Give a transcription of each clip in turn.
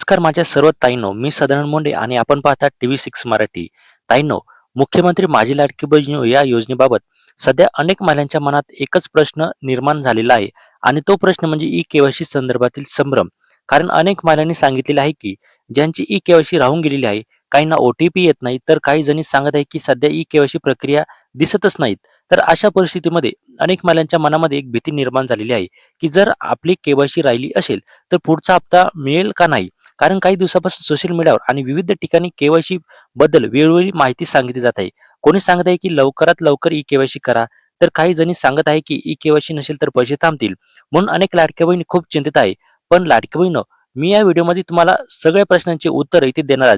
नमस्कार माझ्या सर्व ताईंनो, मी सदानंद मोंडे आणि आपण पाहता TV6 मराठी. ताईंनो, मुख्यमंत्री माझी लाडकी बहीण या योजनेबाबत सध्या अनेक महिलांच्या मनात एकच प्रश्न निर्माण झालेला आहे आणि तो प्रश्न म्हणजे ई-केवायसी संदर्भातील संभ्रम. कारण अनेक महिलांनी सांगितलेले आहे की ज्यांची ई-केवायसी राहून गेलेली आहे, काहींना ओ-टी-पी येत नाही, तर काही जणी सांगत आहे की सध्या ई-केवायसी प्रक्रिया दिसतच नाहीत. तर अशा परिस्थितीमध्ये अनेक महिलांच्या मनामध्ये एक भीती निर्माण झालेली आहे की जर आपली केवायसी राहिली असेल तर पुढचा हप्ता मिळेल का नाही? कारण काही दिवसापासून सोशल मीडियावर आणि विविध ठिकाणी केवायसी बद्दल वेळोवेळी माहिती सांगितली जात आहे. कोणी सांगत आहे की लवकरात लवकर ई केवायसी करा, तर काही जणी सांगत आहे की ई केवायसी नसेल तर पैसे थांबतील. म्हणून अनेक लाडक्या बहिणी खूप चिंतित आहे. पण लाडक्या बहिणींनो, मी या व्हिडिओमध्ये तुम्हाला सगळ्या प्रश्नांची उत्तर इथे देणार आहे.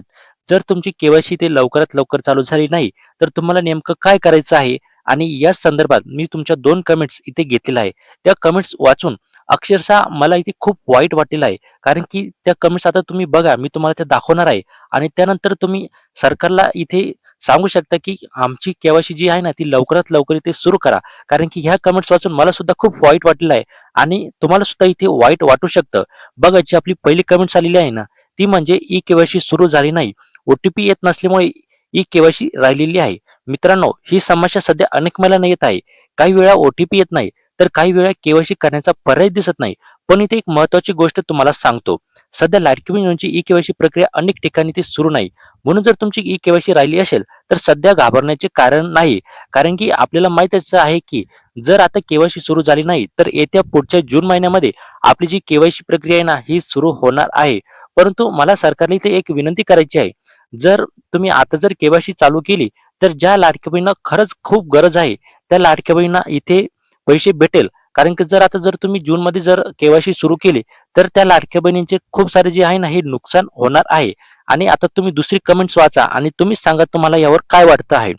जर तुमची केवायसी ते लवकरात लवकर चालू झाली नाही, तर तुम्हाला नेमकं काय करायचं आहे? आणि या संदर्भात मी तुमच्या 2 कमेंट्स इथे घेतलेल्या आहे. त्या कमेंट्स वाचून अक्षरशः मला इथे खूप वाईट वाटलेलं आहे. कारण की त्या कमेंट्स आता तुम्ही बघा, मी तुम्हाला त्या दाखवणार आहे आणि त्यानंतर तुम्ही सरकारला इथे सांगू शकता की आमची केवायसी जी आहे ना, ती लवकरात लवकर इथे सुरू करा. कारण की ह्या कमेंट्स वाचून मला सुद्धा खूप वाईट वाटलेलं आहे आणि तुम्हाला सुद्धा इथे वाईट वाटू शकतं. बघा, जी आपली पहिली कमेंट्स आलेली आहे ना, ती म्हणजे ई-केवायसी सुरू झाली नाही. ओ-टी-पी येत नसल्यामुळे ई-केवायसी राहिलेली आहे. मित्रांनो, ही समस्या सध्या अनेक महिलांना येत आहे. काही वेळा ओ-टी-पी येत नाही, तर काही वेळा केवायसी करण्याचा पर्याय दिसत नाही. पण इथे एक महत्त्वाची गोष्ट तुम्हाला सांगतो. सध्या लाडकी बहिणींची ई-केवायसी प्रक्रिया अनेक ठिकाणी ती सुरू नाही. म्हणून जर तुमची ई-केवायसी राहिली असेल, तर सध्या घाबरण्याचे कारण नाही. कारण की आपल्याला माहीतच आहे की जर आता केवायसी सुरू झाली नाही, तर येत्या पुढच्या जून महिन्यामध्ये आपली जी केवायसी प्रक्रिया आहे ना, ही सुरू होणार आहे. परंतु मला सरकारला इथे एक विनंती करायची आहे. जर तुम्ही आता जर केवायसी चालू केली, तर ज्या लाडक्या बहिणींना खरंच खूप गरज आहे, त्या लाडक्या बहिणींना इथे पैसे भेटेल. कारण की जर आता जर तुम्ही जूनमध्ये जर केवायसी सुरू केली, तर त्या लाडक्या बहिणींचे खूप सारे जे आहे ना, हे नुकसान होणार आहे. आणि आता तुम्ही दुसरी कमेंट्स वाचा आणि तुम्हीच सांगा तुम्हाला यावर काय वाटतं आहे.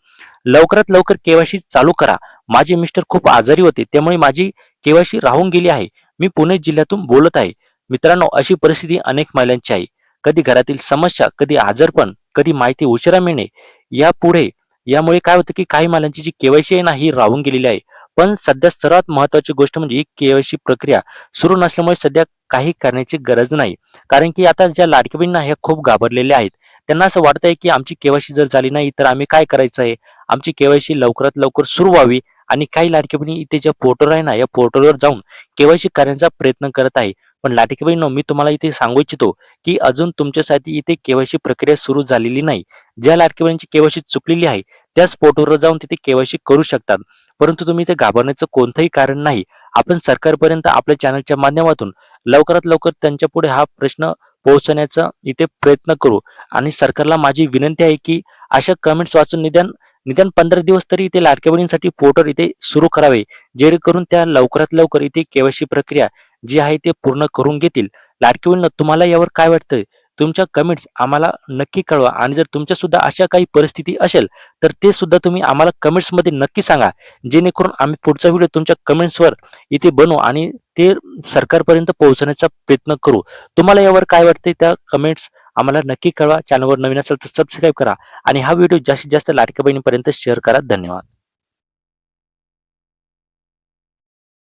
लवकरात लवकर केवायसी चालू करा. माझे मिस्टर खूप आजारी होते, त्यामुळे माझी केवायसी राहून गेली आहे. मी पुणे जिल्ह्यातून बोलत आहे. मित्रांनो, अशी परिस्थिती अनेक महिलांची आहे. कधी घरातील समस्या, कधी आजारपण, कधी माहिती उशिरा मिळणे. यापुढे यामुळे काय होतं की काही महिलांची जी केवायसी आहे ना, ही राहून गेलेली आहे. पण सध्या सर्वात महत्त्वाची गोष्ट म्हणजे ही केवायसी प्रक्रिया सुरू नसल्यामुळे सध्या काही करण्याची गरज नाही. कारण की आता ज्या लाडक्या बहिणींना ह्या खूप घाबरलेल्या आहेत. त्यांना असं वाटतंय की आमची केवायसी जर झाली नाही, तर आम्ही काय करायचं आहे? आमची केवायसी लवकरात लवकर सुरू व्हावी आणि काही लाडक्या बहिणी इथे ज्या पोर्टल आहे ना, या पोर्टलवर जाऊन केवायसी करण्याचा प्रयत्न करत आहे. पण लाडकी बहिणींनो, मी तुम्हाला इथे सांगू इच्छितो की अजून तुमच्यासाठी इथे केवायसी प्रक्रिया सुरू झालेली नाही. ज्या लाडक्या बहिणींची केवायसी चुकलेली आहे, त्याच पोर्टलवर जाऊन तिथे केवायसी करू शकतात. परंतु तुम्ही इथे घाबरण्याचं कोणतंही कारण नाही. आपण सरकारपर्यंत आपल्या चॅनलच्या माध्यमातून लवकरात लवकर त्यांच्यापुढे हा प्रश्न पोहोचवण्याचा इथे प्रयत्न करू आणि सरकारला माझी विनंती आहे की अशा कमेंट्स वाचून निदान निदान 15 दिवस तरी इथे लाडक्या बहिणींसाठी पोर्टल इथे सुरू करावे, जेणेकरून त्या लवकरात लवकर इथे केवायसी प्रक्रिया जी आहे ते पूर्ण करून घेतील. लाडकी बहिणींनो, तुम्हाला यावर काय वाटतंय? तुमच्या कमेंट्स आम्हाला नक्की कळवा आणि जर तुमच्या सुद्धा अशा काही परिस्थिती असेल, तर ते सुद्धा तुम्ही आम्हाला कमेंट्समध्ये नक्की सांगा. जेणेकरून आम्ही पुढचा व्हिडिओ तुमच्या कमेंट्सवर इथे बनवू आणि ते सरकारपर्यंत पोहोचवण्याचा प्रयत्न करू. तुम्हाला यावर काय वाटतंय? त्या कमेंट्स आम्हाला नक्की कळवा. चॅनलवर नवीन असेल तर सबस्क्राईब करा आणि हा व्हिडिओ जास्तीत जास्त लाडक्या बहिणीपर्यंत शेअर करा. धन्यवाद.